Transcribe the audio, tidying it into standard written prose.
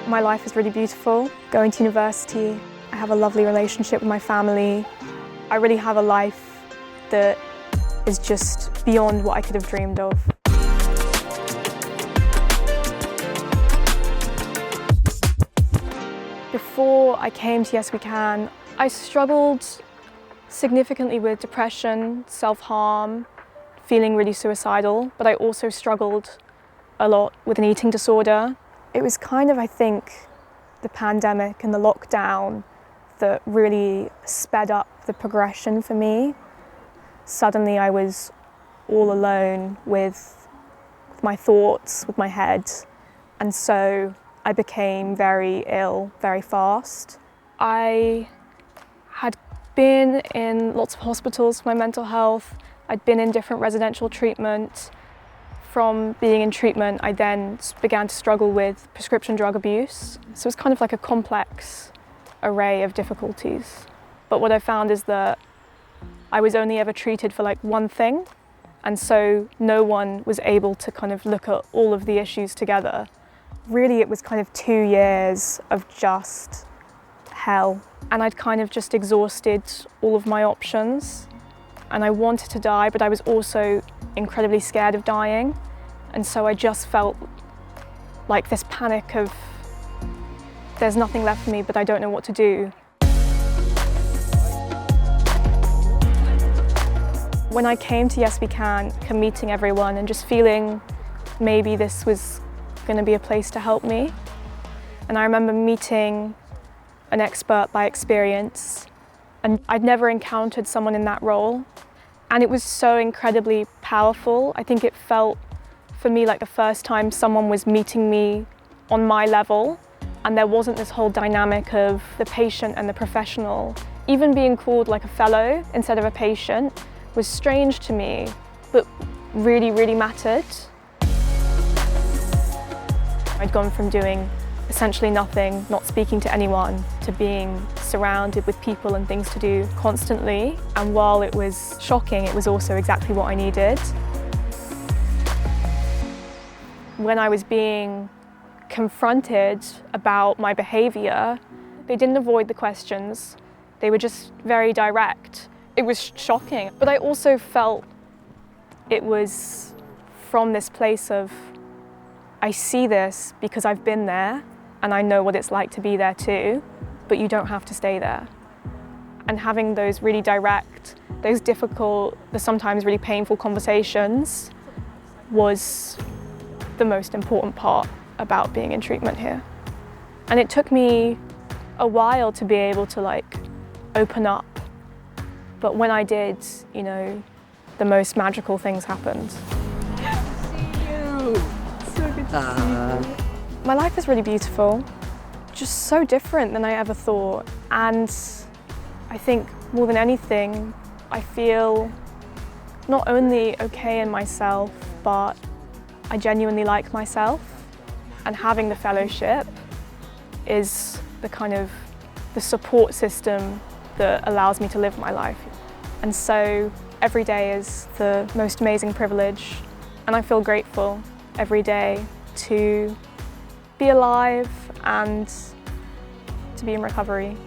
My life is really beautiful. Going to university, I have a lovely relationship with my family. I really have a life that is just beyond what I could have dreamed of. Before I came to Yes We Can, I struggled significantly with depression, self-harm, feeling really suicidal, but I also struggled a lot with an eating disorder. It was kind of, I think, the pandemic and the lockdown that really sped up the progression for me. Suddenly I was all alone with my thoughts, with my head, and so I became very ill very fast. I had been in lots of hospitals for my mental health. I'd been in different residential treatment. From being in treatment, I then began to struggle with prescription drug abuse. So it was kind of like a complex array of difficulties. But what I found is that I was only ever treated for like one thing, and so no one was able to kind of look at all of the issues together. Really, it was kind of 2 years of just hell, and I'd kind of just exhausted all of my options, and I wanted to die, but I was also incredibly scared of dying, and so I just felt like this panic of there's nothing left for me, but I don't know what to do. When I came to Yes We Can, meeting everyone and just feeling maybe this was going to be a place to help me. And I remember meeting an expert by experience, and I'd never encountered someone in that role. And it was so incredibly powerful. I think it felt for me like the first time someone was meeting me on my level, and there wasn't this whole dynamic of the patient and the professional. Even being called like a fellow instead of a patient was strange to me, but really, really mattered. I'd gone from doing essentially nothing, not speaking to anyone, to being surrounded with people and things to do constantly. And while it was shocking, it was also exactly what I needed. When I was being confronted about my behaviour, they didn't avoid the questions. They were just very direct. It was shocking, but I also felt it was from this place of, I see this because I've been there and I know what it's like to be there too, but you don't have to stay there. And having those really direct, those difficult, the sometimes really painful conversations was the most important part about being in treatment here. And it took me a while to be able to like open up. But when I did, you know, the most magical things happened. See you. So good to see you. My life is really beautiful, just so different than I ever thought. And I think more than anything, I feel not only okay in myself, but I genuinely like myself. And having the fellowship is the kind of the support system that allows me to live my life. And so every day is the most amazing privilege, and I feel grateful every day to be alive and to be in recovery.